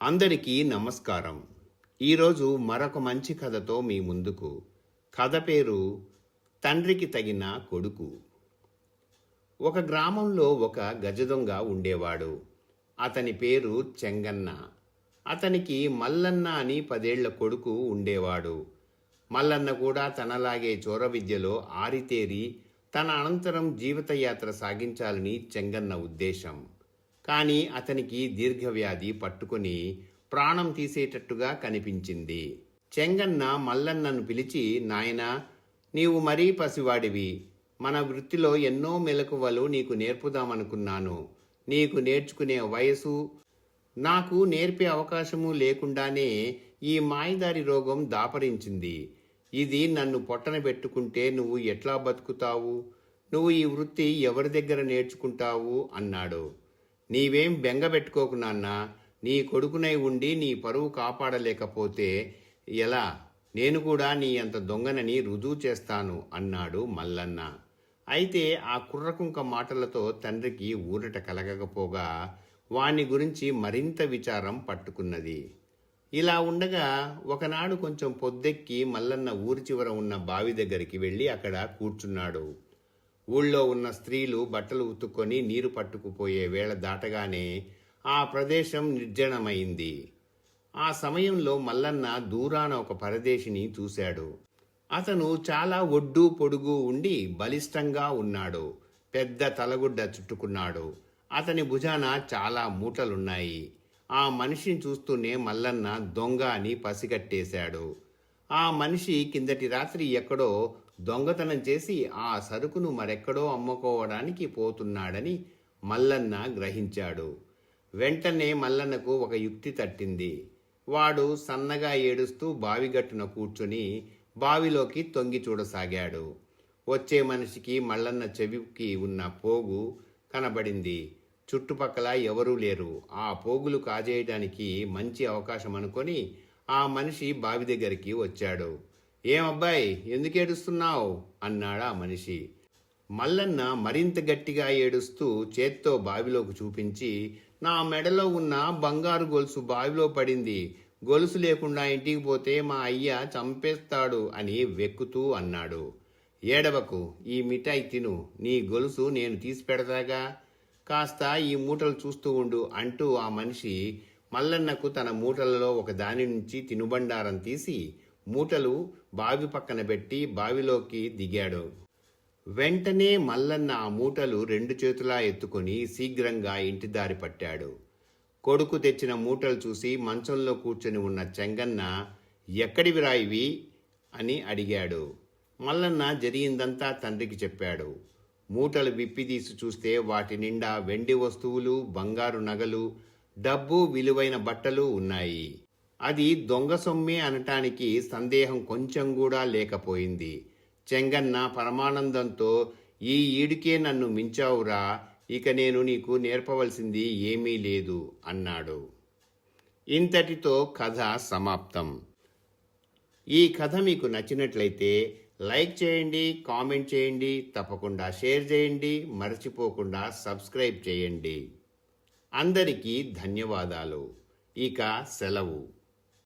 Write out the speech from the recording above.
అందరికీ నమస్కారం. ఈరోజు మరొక మంచి కథతో మీ ముందుకు. కథ పేరు తండ్రికి తగిన కొడుకు. ఒక గ్రామంలో ఒక గజదొంగ ఉండేవాడు. అతని పేరు చెంగన్న. అతనికి మల్లన్న అని 10 ఏళ్ల కొడుకు ఉండేవాడు. మల్లన్న కూడా తనలాగే చోర విద్యలో ఆరితేరి తన అనంతరం జీవితయాత్ర సాగించాలని చెంగన్న ఉద్దేశం. కానీ అతనికి దీర్ఘవ్యాధి పట్టుకొని ప్రాణం తీసేటట్టుగా కనిపించింది. చెంగన్న మల్లన్నను పిలిచి, నాయనా, నీవు మరీ పసివాడివి. మన వృత్తిలో ఎన్నో మెలకువలు నీకు నేర్పుదామనుకున్నాను. నీకు నేర్చుకునే వయసు, నాకు నేర్పే అవకాశము లేకుండానే ఈ మాయదారి రోగం దాపరించింది. ఇది నన్ను పొట్టన పెట్టుకుంటే నువ్వు ఎట్లా బతుకుతావు? నువ్వు ఈ వృత్తి ఎవరి దగ్గర నేర్చుకుంటావు అన్నాడు. నీవేం బెంగ పెట్టుకోకు నాన్నా, నీ కొడుకునై ఉండి నీ పరువు కాపాడలేకపోతే ఎలా? నేను కూడా నీ అంత దొంగనని రుజువు చేస్తాను అన్నాడు మల్లన్న. అయితే ఆ కుర్రకుంక మాటలతో తండ్రికి ఊరట కలగకపోగా వాణ్ణి గురించి మరింత విచారం పట్టుకున్నది. ఇలా ఉండగా ఒకనాడు కొంచెం పొద్దెక్కి మల్లన్న ఊరి చివర ఉన్న బావి దగ్గరికి వెళ్ళి అక్కడ కూర్చున్నాడు. ఊళ్ళో ఉన్న స్త్రీలు బట్టలు ఉతుక్కొని నీరు పట్టుకుపోయే వేళ దాటగానే ఆ ప్రదేశం నిర్జనమైంది. ఆ సమయంలో మల్లన్న దూరాన ఒక పరదేశిని చూశాడు. అతను చాలా ఒడ్డు పొడుగు ఉండి బలిష్టంగా ఉన్నాడు. పెద్ద తలగుడ్డ చుట్టుకున్నాడు. అతని భుజాన చాలా మూటలున్నాయి. ఆ మనిషిని చూస్తూనే మల్లన్న దొంగ అని పసిగట్టేశాడు. ఆ మనిషి కిందటి రాత్రి ఎక్కడో దొంగతనం చేసి ఆ సరుకును మరెక్కడో అమ్ముకోవడానికి పోతున్నాడని మల్లన్న గ్రహించాడు. వెంటనే మల్లన్నకు ఒక యుక్తి తట్టింది. వాడు సన్నగా ఏడుస్తూ బావిగట్టున కూర్చొని బావిలోకి తొంగి చూడసాగాడు. వచ్చే మనిషికి మల్లన్న చెవికి ఉన్న పోగు కనబడింది. చుట్టుపక్కల ఎవరూ లేరు. ఆ పోగులు కాజేయడానికి మంచి అవకాశం అనుకొని ఆ మనిషి బావి దగ్గరికి వచ్చాడు. ఏమబ్బాయి, ఎందుకు ఏడుస్తున్నావు అన్నాడు ఆ మనిషి. మల్లన్న మరింత గట్టిగా ఏడుస్తూ చేత్తో బావిలోకి చూపించి, నా మెడలో ఉన్న బంగారు గొలుసు బావిలో పడింది. గొలుసు లేకుండా ఇంటికి పోతే మా అయ్య చంపేస్తాడు అని వెక్కుతూ అన్నాడు. ఏడవకు, ఈ మిఠాయి తిను. నీ గొలుసు నేను తీసి పెడతాగా. కాస్త ఈ మూటలు చూస్తూ ఉండు అంటూ ఆ మనిషి మల్లన్నకు తన మూటలలో ఒక దాని నుంచి తినుబండారం తీసి మూటలు బావి పక్కన పెట్టి బావిలోకి దిగాడు. వెంటనే మల్లన్న ఆ మూటలు 2 చేతులా ఎత్తుకొని శీఘ్రంగా ఇంటి దారి పట్టాడు. కొడుకు తెచ్చిన మూటలు చూసి మంచంలో కూర్చొని ఉన్న చెంగన్న, ఎక్కడివి రాయివి అని అడిగాడు. మల్లన్న జరిగిందంతా తండ్రికి చెప్పాడు. మూటలు విప్పి తీసి చూస్తే వాటి నిండా వెండి వస్తువులు, బంగారు నగలు, డబ్బు, విలువైన బట్టలు ఉన్నాయి. అది దొంగ సొమ్మే అనటానికి సందేహం కొంచెం కూడా లేకపోయింది. చెంగన్న పరమానందంతో, ఈ ఈడుకే నన్ను మించావురా, ఇక నేను నీకు నేర్పవలసింది ఏమీ లేదు అన్నాడు. ఇంతటితో కథ సమాప్తం. ఈ కథ మీకు నచ్చినట్లయితే లైక్ చేయండి, కామెంట్ చేయండి, తప్పకుండా షేర్ చేయండి, మర్చిపోకుండా సబ్స్క్రైబ్ చేయండి. అందరికీ ధన్యవాదాలు. ఇక సెలవు.